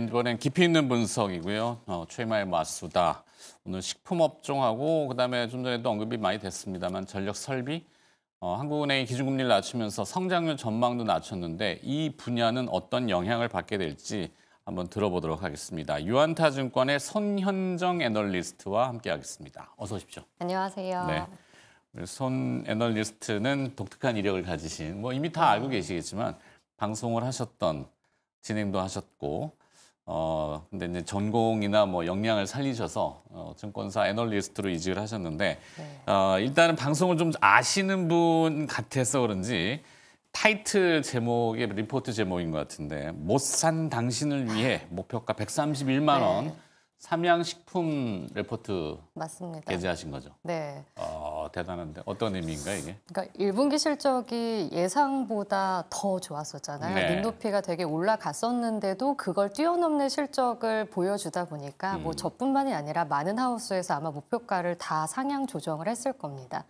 이번엔 깊이 있는 분석이고요. 최마의 맞수다. 오늘 식품업종하고 그다음에 좀 전에도 언급이 많이 됐습니다만 전력 설비, 한국은행이 기준금리를 낮추면서 성장률 전망도 낮췄는데 이 분야는 어떤 영향을 받게 될지 한번 들어보도록 하겠습니다. 유안타증권의 손현정 애널리스트와 함께하겠습니다. 어서 오십시오. 안녕하세요. 네. 손 애널리스트는 독특한 이력을 가지신, 이미 다 알고 계시겠지만 방송을 하셨던, 진행도 하셨고, 근데 이제 전공이나 역량을 살리셔서 증권사 애널리스트로 이직을 하셨는데, 일단은 방송을 좀 아시는 분 같아서 그런지 타이틀 제목이 리포트 제목인 것 같은데, 못 산 당신을 위해 목표가 131만 원. 네. 삼양식품 리포트 맞습니다. 게재하신 거죠? 네. 대단한데 어떤 의미인가 이게? 그러니까 1분기 실적이 예상보다 더 좋았었잖아요. 네. 눈높이가 되게 올라갔었는데도 그걸 뛰어넘는 실적을 보여주다 보니까 저뿐만이 아니라 많은 하우스에서 아마 목표가를 다 상향 조정을 했을 겁니다.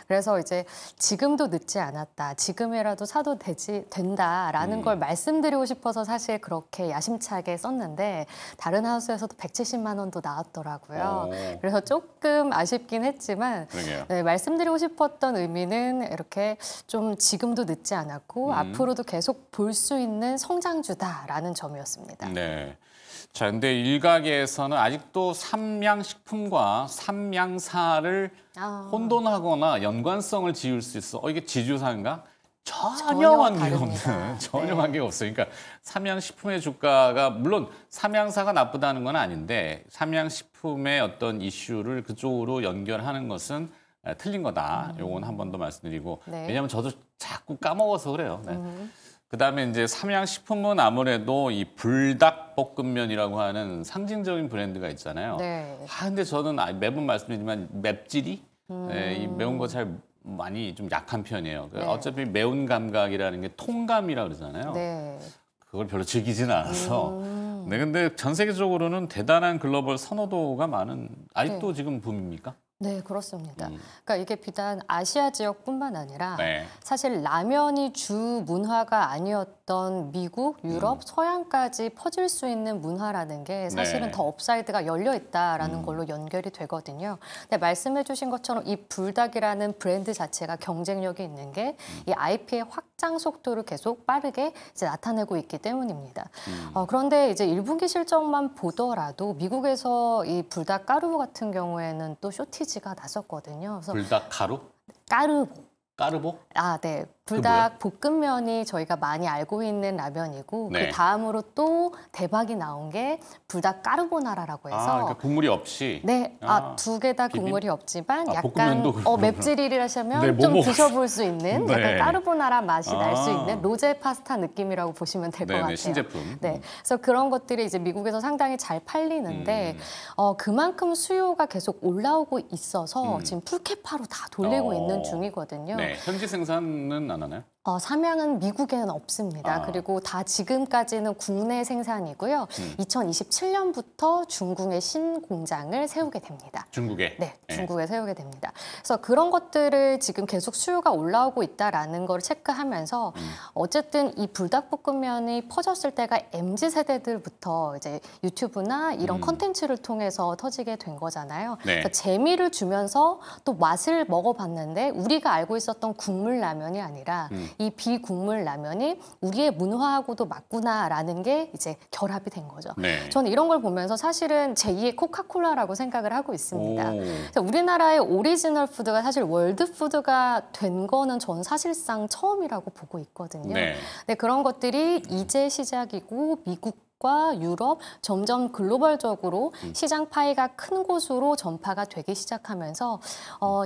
그래서 이제 지금도 늦지 않았다. 지금이라도 사도 된다라는 걸 말씀드리고 싶어서 사실 그렇게 야심차게 썼는데 다른 하우스에서도 170만 원도 나왔더라고요. 그래서 조금 아쉽긴 했지만 네, 말씀드리고 싶었던 의미는 이렇게 좀 지금도 늦지 않았고 앞으로도 계속 볼 수 있는 성장주다라는 점이었습니다. 네. 자, 근데 일각에서는 아직도 삼양식품과 삼양사를 혼돈하거나 연관성을 지을 수 있어. 이게 지주사인가? 전혀 관계가 없는, 전혀 관계가 없어요. 그러니까 삼양식품의 주가가 물론 삼양사가 나쁘다는 건 아닌데 삼양식품의 어떤 이슈를 그쪽으로 연결하는 것은 틀린 거다. 요건 한 번 더 말씀드리고 왜냐하면 저도 자꾸 까먹어서 그래요. 네. 그다음에 이제 삼양식품은 아무래도 이 불닭볶음면이라고 하는 상징적인 브랜드가 있잖아요. 네. 근데 저는 매번 말씀드리지만 맵찔이 이 매운 거 잘 많이 좀 약한 편이에요. 네. 어차피 매운 감각이라는 게 통감이라 그러잖아요. 네. 그걸 별로 즐기지는 않아서. 네, 근데 전 세계적으로는 대단한 글로벌 선호도가 많은 아직도 지금 붐입니까? 네, 그렇습니다. 그러니까 이게 비단 아시아 지역뿐만 아니라 네. 사실 라면이 주 문화가 아니었던 미국, 유럽, 서양까지 퍼질 수 있는 문화라는 게 사실은 더 업사이드가 열려 있다라는 걸로 연결이 되거든요. 근데 말씀해 주신 것처럼 이 불닭이라는 브랜드 자체가 경쟁력이 있는 게 이 IP의 확장 속도를 계속 빠르게 이제 나타내고 있기 때문입니다. 그런데 이제 1분기 실적만 보더라도 미국에서 이 불닭 가루 같은 경우에는 또 쇼티지가 났었거든요. 그래서 불닭 가루? 까르보? 네. 불닭 볶음면이 저희가 많이 알고 있는 라면이고 그 다음으로 또 대박이 나온 게 불닭 까르보나라라고 해서 그러니까 국물이 없이? 네. 두 개 다 국물이 없지만 약간 맵찔이라시면 좀 드셔볼 수 있는 약간 까르보나라 맛이 날 수 있는 로제 파스타 느낌이라고 보시면 될 것 같아요. 신제품. 네. 그래서 그런 것들이 이제 미국에서 상당히 잘 팔리는데 그만큼 수요가 계속 올라오고 있어서 지금 풀캐파로 다 돌리고 있는 중이거든요. 네. 현지 생산은 안 하나요? 삼양은 미국에는 없습니다. 그리고 다 지금까지는 국내 생산이고요. 2027년부터 중국의 신공장을 세우게 됩니다. 중국에? 네, 중국에 세우게 됩니다. 그래서 그런 것들을 지금 계속 수요가 올라오고 있다라는 걸 체크하면서 어쨌든 이 불닭볶음면이 퍼졌을 때가 MZ세대들부터 이제 유튜브나 이런 컨텐츠를 통해서 터지게 된 거잖아요. 그래서 재미를 주면서 또 맛을 먹어봤는데 우리가 알고 있었던 국물 라면이 아니라 이 비국물 라면이 우리의 문화하고도 맞구나라는 게 이제 결합이 된 거죠. 저는 이런 걸 보면서 사실은 제2의 코카콜라라고 생각을 하고 있습니다. 그래서 우리나라의 오리지널 푸드가 사실 월드 푸드가 된 거는 전 사실상 처음이라고 보고 있거든요. 근데 그런 것들이 이제 시작이고 미국과 유럽 점점 글로벌적으로 시장 파이가 큰 곳으로 전파가 되기 시작하면서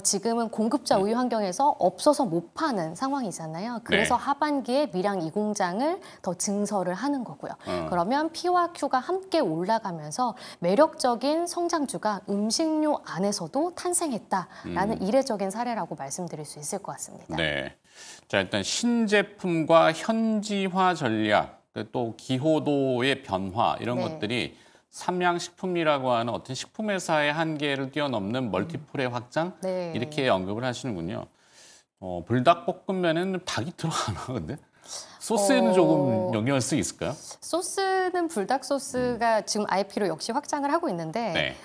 지금은 공급자 우위 환경에서 없어서 못 파는 상황이잖아요. 그래서 하반기에 밀양 2공장을 더 증설을 하는 거고요. 그러면 P와 Q가 함께 올라가면서 매력적인 성장주가 음식료 안에서도 탄생했다라는 이례적인 사례라고 말씀드릴 수 있을 것 같습니다. 네. 자, 일단 신제품과 현지화 전략, 또 기호도의 변화 이런 것들이 삼양식품이라고 하는 어떤 식품회사의 한계를 뛰어넘는 멀티플의 확장 이렇게 언급을 하시는군요. 불닭볶음면에는 닭이 들어가나 근데? 소스에는 조금 영향을 수 있을까요? 소스는 불닭 소스가 지금 IP로 역시 확장을 하고 있는데 네.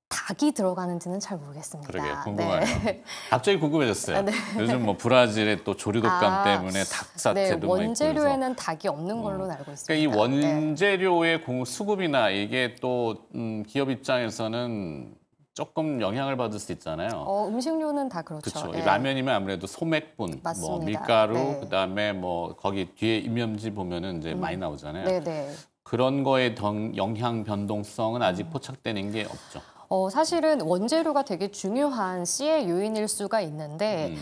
닭이 들어가는지는 잘 모르겠습니다. 그러게요. 궁금하네요. 네. 갑자기 궁금해졌어요. 네. 요즘 뭐 브라질의 또 조류독감 때문에 닭 네, 사태도 많이 있고 원재료에는 닭이 없는 걸로 알고 있습니다. 그러니까 이 원재료의 수급이나 이게 또 기업 입장에서는 조금 영향을 받을 수 있잖아요. 음식료는 다 그렇죠. 그렇죠. 네. 라면이면 아무래도 소맥분, 맞습니다. 뭐 밀가루, 네. 그다음에 뭐 거기 뒤에 임금지 보면은 이제 많이 나오잖아요. 네네. 그런 거에 영향 변동성은 아직 포착되는 게 없죠. 사실은 원재료가 되게 중요한 C의 요인일 수가 있는데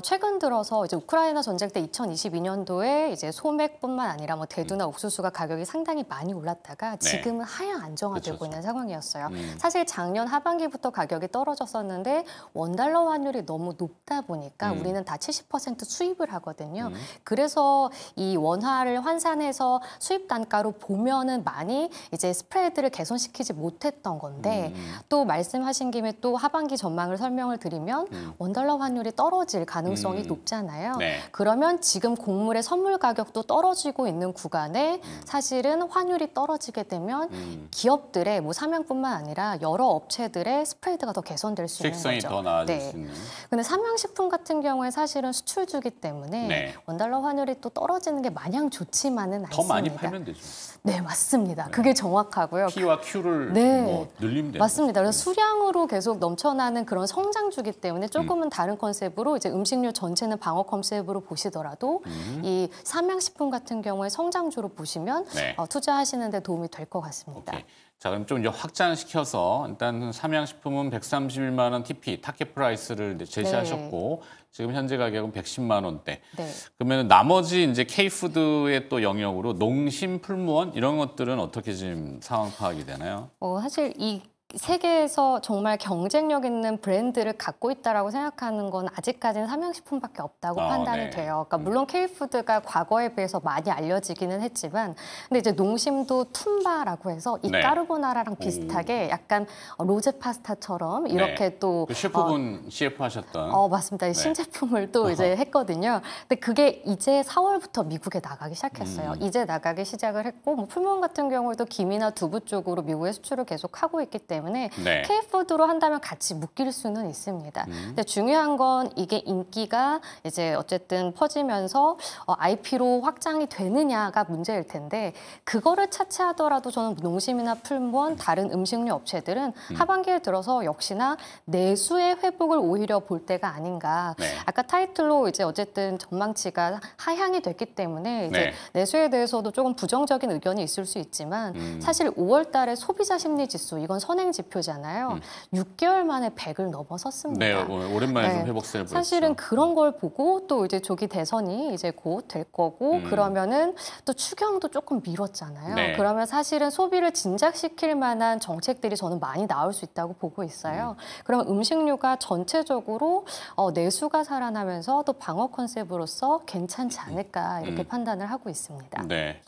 최근 들어서 이제 우크라이나 전쟁 때 2022년도에 이제 소맥뿐만 아니라 뭐 대두나 옥수수가 가격이 상당히 많이 올랐다가 지금은 하향 안정화되고 그쵸. 있는 상황이었어요. 사실 작년 하반기부터 가격이 떨어졌었는데 원달러 환율이 너무 높다 보니까 우리는 다 70% 수입을 하거든요. 그래서 이 원화를 환산해서 수입 단가로 보면은 많이 이제 스프레드를 개선시키지 못했던 건데 또 말씀하신 김에 또 하반기 전망을 설명을 드리면 원달러 환율이 떨어질 가능성이 높잖아요. 네. 그러면 지금 곡물의 선물 가격도 떨어지고 있는 구간에 사실은 환율이 떨어지게 되면 기업들의 뭐 삼양뿐만 아니라 여러 업체들의 스프레드가 더 개선될 수 있는 수익성이 거죠. 더 나아질 네. 수 있는. 근데 삼양식품 같은 경우에 사실은 수출주기 때문에 네. 원달러 환율이 또 떨어지는 게 마냥 좋지만은 더 않습니다. 많이 팔면 되죠. 네, 맞습니다. 그게 정확하고요. P와 Q를 네. 뭐 늘리면 되는 맞습니다. 거죠. 그래서 수량으로 계속 넘쳐나는 그런 성장주기 때문에 조금은 다른 컨셉으로 이제 음식료 전체는 방어 컨셉으로 보시더라도 이 삼양식품 같은 경우에 성장주로 보시면 네. 투자하시는 데 도움이 될 것 같습니다. 오케이. 자, 그럼 좀 이제 확장시켜서 일단 삼양식품은 131만 원 TP 타켓 프라이스를 이제 제시하셨고 지금 현재 가격은 110만 원대. 네. 그러면 나머지 이제 K푸드의 또 영역으로 농심, 풀무원 이런 것들은 어떻게 지금 상황 파악이 되나요? 사실 이 세계에서 정말 경쟁력 있는 브랜드를 갖고 있다라고 생각하는 건 아직까지는 삼양식품밖에 없다고 판단이 네. 돼요. 그러니까 물론 K푸드가 과거에 비해서 많이 알려지기는 했지만 근데 이제 농심도 툼바라고 해서 이 네. 까르보나라랑 비슷하게 약간 로제 파스타처럼 이렇게 또 그 셰프분 CF 하셨던 맞습니다. 이 네. 신제품을 또 이제 했거든요. 근데 그게 이제 4월부터 미국에 나가기 시작했어요. 이제 나가기 시작을 했고 뭐 풀무원 같은 경우에도 김이나 두부 쪽으로 미국에 수출을 계속 하고 있기 때문에 네. K푸드로 한다면 같이 묶일 수는 있습니다. 근데 중요한 건 이게 인기가 이제 어쨌든 퍼지면서 IP로 확장이 되느냐가 문제일 텐데 그거를 차치하더라도 저는 농심이나 풀무원 다른 음식료 업체들은 하반기에 들어서 역시나 내수의 회복을 오히려 볼 때가 아닌가. 네. 아까 타이틀로 이제 어쨌든 전망치가 하향이 됐기 때문에 이제 네. 내수에 대해서도 조금 부정적인 의견이 있을 수 있지만 사실 5월 달에 소비자 심리 지수 이건 선행 지표잖아요. 6개월 만에 100을 넘어섰습니다. 네, 오랜만에 네. 좀 회복세를 보였죠. 사실은 그런 걸 보고 또 이제 조기 대선이 이제 곧 될 거고 그러면은 또 추경도 조금 미뤘잖아요. 네. 그러면 사실은 소비를 진작시킬 만한 정책들이 저는 많이 나올 수 있다고 보고 있어요. 그러면 음식료가 전체적으로 내수가 살아나면서 또 방어 컨셉으로서 괜찮지 않을까 이렇게 판단을 하고 있습니다. 네.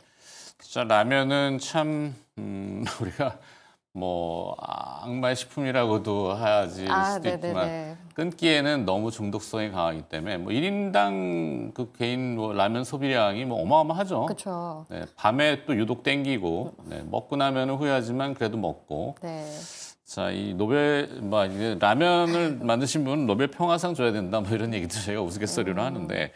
진짜 라면은 참 우리가 뭐 악마의 식품이라고도 하지 수도 있지만 끊기에는 너무 중독성이 강하기 때문에 뭐 1인당 그 개인 뭐 라면 소비량이 뭐 어마어마하죠. 그렇죠. 네, 밤에 또 유독 땡기고 네, 먹고 나면은 후회하지만 그래도 먹고. 네. 자, 이 이제 라면을 만드신 분은 노벨 평화상 줘야 된다 뭐 이런 얘기도 저희가 우스갯소리로 하는데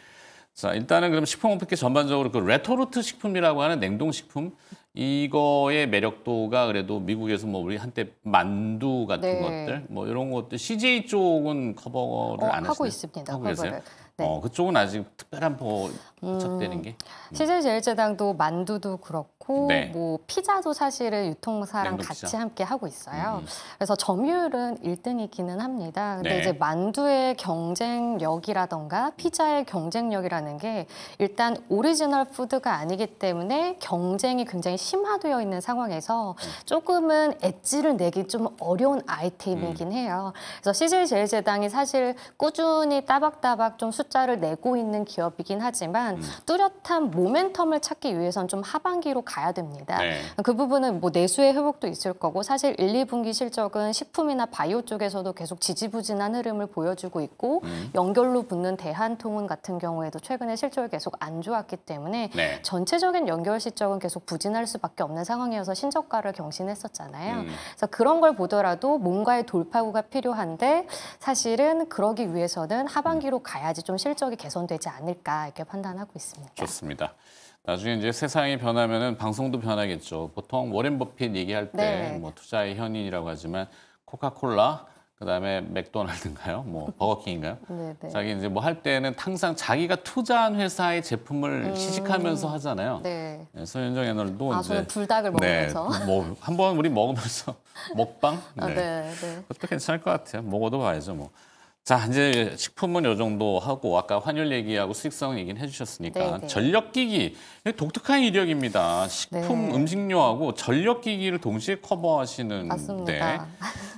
자, 일단은 그럼 식품업계 전반적으로 그 레토르트 식품이라고 하는 냉동식품 이거의 매력도가 그래도 미국에서 뭐 우리 한때 만두 같은 것들 뭐 이런 것들 CJ 쪽은 커버를 안 하고 하시나요? 있습니다. 하고 계세요? 커버를. 네. 그쪽은 아직 특별한 포착되는 게 CJ제일제당도 만두도 그렇고 네. 뭐 피자도 사실은 유통사랑 냉동 같이 피자. 함께 하고 있어요. 그래서 점유율은 1등이기는 합니다. 근데 네. 이제 만두의 경쟁력이라던가 피자의 경쟁력이라는 게 일단 오리지널 푸드가 아니기 때문에 경쟁이 굉장히 심화되어 있는 상황에서 조금은 엣지를 내기 좀 어려운 아이템이긴 해요. 그래서 CJ제일제당이 사실 꾸준히 따박따박 좀 숫자를 내고 있는 기업이긴 하지만 있지만 뚜렷한 모멘텀을 찾기 위해선 좀 하반기로 가야 됩니다. 네. 그 부분은 뭐 내수의 회복도 있을 거고 사실 1, 2분기 실적은 식품이나 바이오 쪽에서도 계속 지지부진한 흐름을 보여주고 있고 연결로 붙는 대한통운 같은 경우에도 최근에 실적이 계속 안 좋았기 때문에 네. 전체적인 연결 실적은 계속 부진할 수밖에 없는 상황이어서 신저가를 경신했었잖아요. 그래서 그런 걸 보더라도 뭔가의 돌파구가 필요한데 사실은 그러기 위해서는 하반기로 가야지 좀 실적이 개선되지 않을까 이렇게 판단하고 있습니다. 좋습니다. 나중에 이제 세상이 변하면은 방송도 변하겠죠. 보통 워렌 버핏 얘기할 때 네. 뭐 투자의 현인이라고 하지만 코카콜라, 그다음에 맥도날드인가요? 뭐 버거킹인가요? 네네. 자기 이제 뭐 할 때는 항상 자기가 투자한 회사의 제품을 시식하면서 하잖아요. 네. 네, 손현정 애널도 아, 이제 저는 불닭을 먹으면서. 뭐 한번 우리 먹으면서 먹방. 아, 네, 네. 그것도 괜찮을 것 같아요. 먹어도 봐야죠, 뭐. 자, 이제 식품은 요 정도 하고 아까 환율 얘기하고 수익성 얘기는 해주셨으니까 네, 네. 전력기기 독특한 이력입니다. 식품, 네. 음식료하고 전력기기를 동시에 커버하시는. 맞습니다.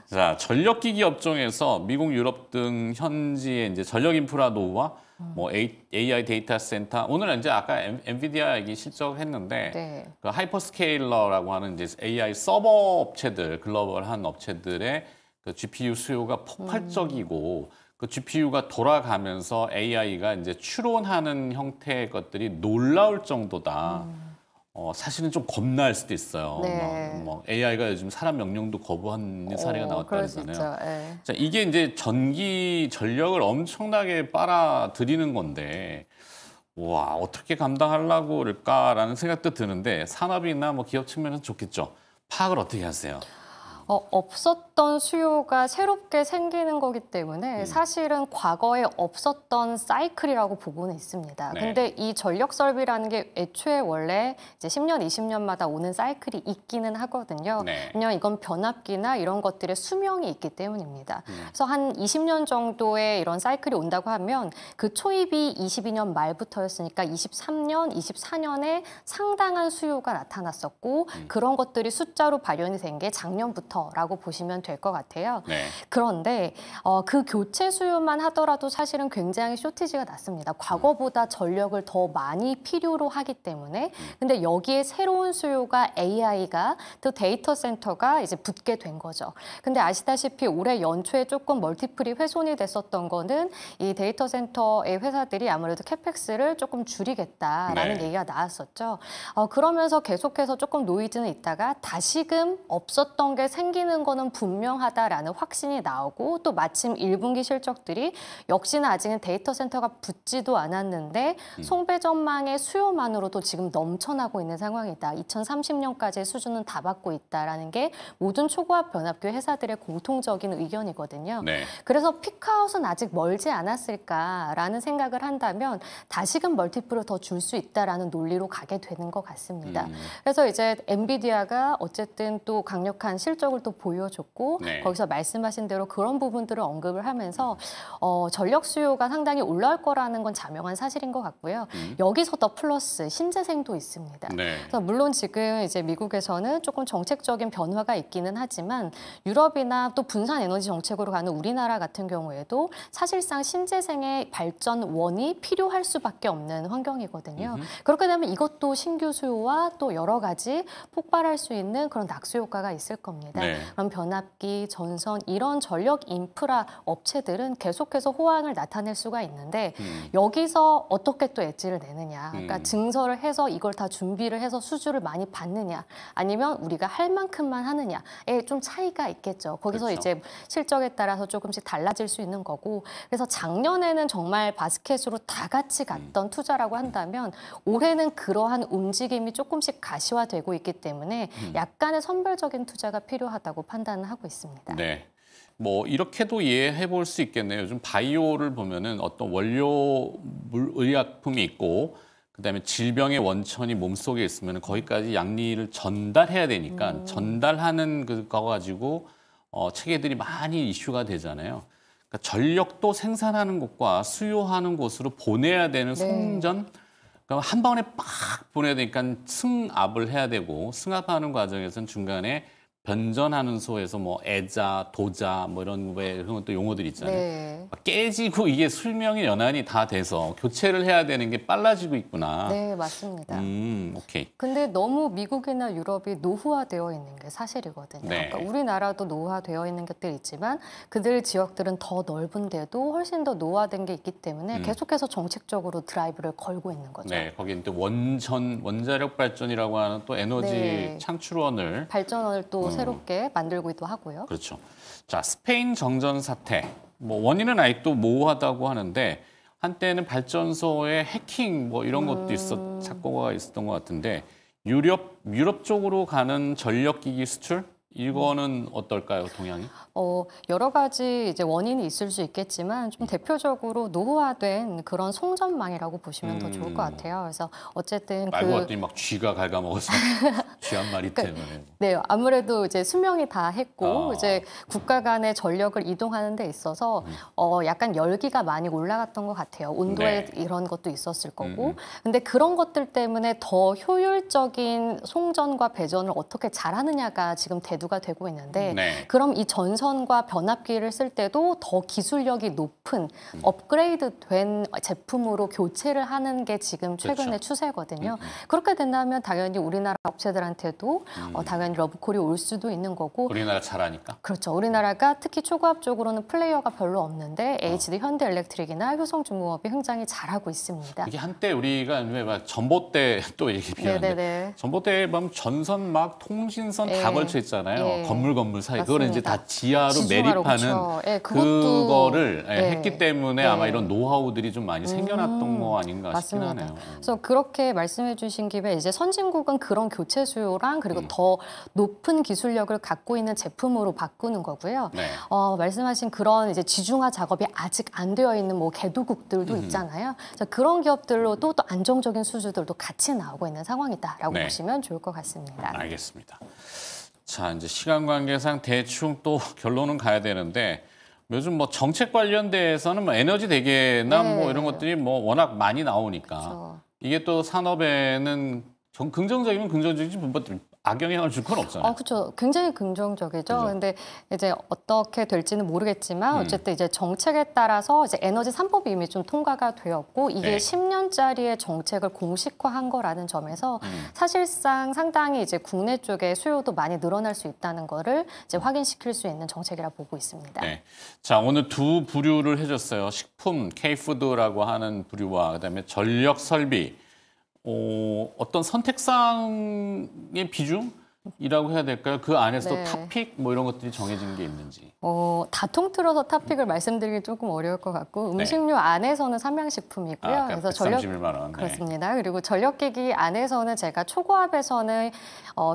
자, 전력기기 업종에서 미국, 유럽 등 현지의 이제 전력 인프라 노후와 뭐 AI 데이터 센터, 오늘은 이제 아까 엔비디아 얘기 실적했는데 네. 그 하이퍼스케일러라고 하는 이제 AI 서버 업체들, 글로벌한 업체들의 그 GPU 수요가 폭발적이고 그 GPU가 돌아가면서 AI가 이제 추론하는 형태의 것들이 놀라울 정도다. 사실은 좀 겁날 수도 있어요. 네. 뭐 AI가 요즘 사람 명령도 거부하는 사례가 그럴 수 나왔다잖아요. 있죠. 네. 자, 이게 이제 전력을 엄청나게 빨아들이는 건데, 와, 어떻게 감당하려고 그럴까라는 생각도 드는데, 산업이나 뭐 기업 측면에서 좋겠죠. 파악을 어떻게 하세요? 없었던 수요가 새롭게 생기는 거기 때문에 사실은 과거에 없었던 사이클이라고 보고는 있습니다. 네. 근데 이 전력 설비라는 게 애초에 원래 이제 10년, 20년마다 오는 사이클이 있기는 하거든요. 네. 왜냐면 이건 변압기나 이런 것들의 수명이 있기 때문입니다. 그래서 한 20년 정도의 이런 사이클이 온다고 하면 그 초입이 22년 말부터였으니까 23년, 24년에 상당한 수요가 나타났었고 그런 것들이 숫자로 발현이 된 게 작년부터 라고 보시면 될 것 같아요. 네. 그런데 그 교체 수요만 하더라도 사실은 굉장히 쇼티지가 났습니다. 과거보다 전력을 더 많이 필요로 하기 때문에 근데 여기에 새로운 수요가 AI가 또 데이터 센터가 이제 붙게 된 거죠. 근데 아시다시피 올해 연초에 조금 멀티플이 훼손이 됐었던 거는 이 데이터 센터의 회사들이 아무래도 캐펙스를 조금 줄이겠다라는 네. 얘기가 나왔었죠. 그러면서 계속해서 조금 노이즈는 있다가 다시금 없었던 게 생기는 거는 분명하다라는 확신이 나오고 또 마침 1분기 실적들이 역시나 아직은 데이터 센터가 붙지도 않았는데 송배 전망의 수요만으로도 지금 넘쳐나고 있는 상황이다. 2030년까지의 수준은 다 받고 있다라는 게 모든 초고압 변압기 회사들의 공통적인 의견이거든요. 네. 그래서 피크아웃은 아직 멀지 않았을까라는 생각을 한다면 다시금 멀티플을 더 줄 수 있다라는 논리로 가게 되는 것 같습니다. 그래서 이제 엔비디아가 어쨌든 또 강력한 실적을 또 보여줬고 네. 거기서 말씀하신 대로 그런 부분들을 언급을 하면서 전력 수요가 상당히 올라올 거라는 건 자명한 사실인 것 같고요. 여기서 더 플러스 신재생도 있습니다. 네. 그래서 물론 지금 이제 미국에서는 조금 정책적인 변화가 있기는 하지만 유럽이나 또 분산 에너지 정책으로 가는 우리나라 같은 경우에도 사실상 신재생의 발전원이 필요할 수밖에 없는 환경이거든요. 그렇게 되면 이것도 신규 수요와 또 여러 가지 폭발할 수 있는 그런 낙수 효과가 있을 겁니다. 네. 그럼 변압기, 전선 이런 전력 인프라 업체들은 계속해서 호황을 나타낼 수가 있는데 여기서 어떻게 또 엣지를 내느냐. 그러니까 증설을 해서 이걸 다 준비를 해서 수주를 많이 받느냐. 아니면 우리가 할 만큼만 하느냐에 좀 차이가 있겠죠. 거기서 그렇죠. 이제 실적에 따라서 조금씩 달라질 수 있는 거고. 그래서 작년에는 정말 바스켓으로 다 같이 갔던 투자라고 한다면 올해는 그러한 움직임이 조금씩 가시화되고 있기 때문에 약간의 선별적인 투자가 필요하다고 판단을 하고 있습니다. 네. 뭐 이렇게도 이해해 볼 수 있겠네요. 요즘 바이오를 보면은 어떤 원료 의약품이 있고 그다음에 질병의 원천이 몸속에 있으면 거기까지 양리를 전달해야 되니까 전달하는 그거 가지고 체계들이 많이 이슈가 되잖아요. 그러니까 전력도 생산하는 곳과 수요하는 곳으로 보내야 되는 송전. 그럼 한 번에 빡 보내야 되니까 승압을 해야 되고 승압하는 과정에서는 중간에 변전하는 소에서 뭐 애자, 도자 뭐 이런 또 용어들이 있잖아요. 네. 깨지고 이게 수명의 연한이 다 돼서 교체를 해야 되는 게 빨라지고 있구나. 네, 맞습니다. 오케이. 근데 너무 미국이나 유럽이 노후화되어 있는 게 사실이거든요. 네. 그러니까 우리나라도 노후화되어 있는 것들이 있지만 그들 지역들은 더 넓은데도 훨씬 더 노후화된 게 있기 때문에 계속해서 정책적으로 드라이브를 걸고 있는 거죠. 네, 거기는 또 원자력 발전이라고 하는 또 에너지 네. 창출원을 발전원을 또 새롭게 만들기도 하고요. 그렇죠. 자, 스페인 정전 사태. 뭐 원인은 아직도 모호하다고 하는데 한때는 발전소에 해킹 뭐 이런 것도 사고가 있었던 것 같은데 유럽 쪽으로 가는 전력기기 수출 이거는 어떨까요, 동향이? 여러 가지 이제 원인이 있을 수 있겠지만 좀 대표적으로 노후화된 그런 송전망이라고 보시면 더 좋을 것 같아요. 그래서 어쨌든 말고 봤더니 막 쥐가 갉아먹어서 쥐 한 마리 때문에. 네, 아무래도 이제 수명이 다 했고 이제 국가 간의 전력을 이동하는 데 있어서 약간 열기가 많이 올라갔던 것 같아요. 온도에 네. 이런 것도 있었을 거고. 근데 그런 것들 때문에 더 효율적인 송전과 배전을 어떻게 잘하느냐가 지금 대두가 되고 있는데 네. 그럼 이 전선과 변압기를 쓸 때도 더 기술력이 높은 업그레이드된 제품으로 교체를 하는 게 지금 최근의 그렇죠. 추세거든요. 그렇게 된다면 당연히 우리나라 업체들한테도 당연히 러브콜이 올 수도 있는 거고 우리나라 잘하니까. 그렇죠. 우리나라가 특히 초고압 쪽으로는 플레이어가 별로 없는데 HD 현대엘렉트릭이나 효성중공업이 굉장히 잘하고 있습니다. 이게 한때 우리가 왜 막 전봇대 또 얘기 비하는데 네네네. 전봇대에 보면 전선 막 통신선 다 예. 걸쳐 있잖아요. 예. 건물 사이 그거를 이제 다 지하로 지중하로, 매립하는 그렇죠. 예, 그거를 네. 했기 때문에 네. 아마 이런 노하우들이 좀 많이 생겨났던 거 아닌가 싶긴 맞습니다. 하네요. 그래서 그렇게 말씀해 주신 김에 이제 선진국은 그런 교체 수요랑 그리고 더 높은 기술력을 갖고 있는 제품으로 바꾸는 거고요. 네. 말씀하신 그런 이제 지중화 작업이 아직 안 되어 있는 뭐 개도국들도 있잖아요. 그래서 그런 기업들로도 또 안정적인 수주들도 같이 나오고 있는 상황이다라고 네. 보시면 좋을 것 같습니다. 알겠습니다. 자, 이제 시간 관계상 대충 또 결론은 가야 되는데 요즘 뭐 정책 관련돼서는 뭐 에너지 대개나 네. 뭐 이런 것들이 뭐 워낙 많이 나오니까 그렇죠. 이게 또 산업에는 긍정적이면 긍정적이지 뭐 악영향을 줄 건 없잖아요. 그렇죠. 굉장히 긍정적이죠. 그죠? 근데 이제 어떻게 될지는 모르겠지만 어쨌든 이제 정책에 따라서 이제 에너지 3법이 이미 좀 통과가 되었고 이게 네. 10년짜리의 정책을 공식화한 거라는 점에서 사실상 상당히 이제 국내 쪽에 수요도 많이 늘어날 수 있다는 거를 이제 확인시킬 수 있는 정책이라 보고 있습니다. 네. 자, 오늘 두 부류를 해줬어요. 식품, K푸드라고 하는 부류와 그다음에 전력 설비. 어떤 선택상의 비중이라고 해야 될까요? 그 안에서 네. 또 탑픽 뭐 이런 것들이 정해진 게 있는지. 다 통틀어서 탑픽을 말씀드리기 조금 어려울 것 같고 음식료 안에서는 삼양식품이고요. 그래서 131만 원. 네. 그렇습니다. 그리고 전력기기 안에서는 제가 초고압에서는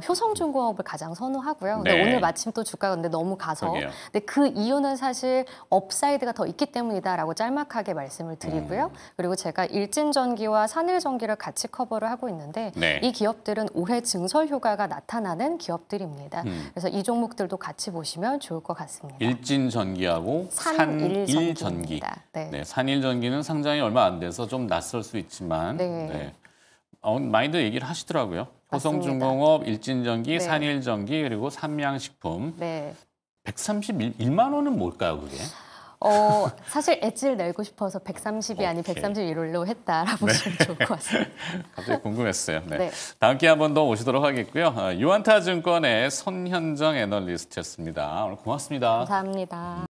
효성중공업을 가장 선호하고요. 근데 네. 오늘 마침 또 주가가 근데 너무 가서 그러게요. 근데 그 이유는 사실 업사이드가 더 있기 때문이다라고 짤막하게 말씀을 드리고요. 그리고 제가 일진전기와 산일전기를 같이 커버를 하고 있는데 네. 이 기업들은 올해 증설 효과가 나타나는 기업들입니다. 그래서 이 종목들도 같이 보시면 좋을 것 같습니다. 일진전기하고 산일전기. 산일전기입니다. 네. 네, 산일전기는 상장이 얼마 안 돼서 좀 낯설 수 있지만 네. 많이들 얘기를 하시더라고요. 맞습니다. 효성중공업, 일진전기, 네. 산일전기 그리고 삼양식품. 네. 131만 원은 뭘까요, 그게? 사실 엣지를 내고 싶어서 130이 아닌 오케이. 131로 했다라고 보시면 좋을 것 같습니다. 갑자기 궁금했어요. 네. 네. 다음 기회에 한 번 더 오시도록 하겠고요. 유안타증권의 손현정 애널리스트였습니다. 오늘 고맙습니다. 감사합니다.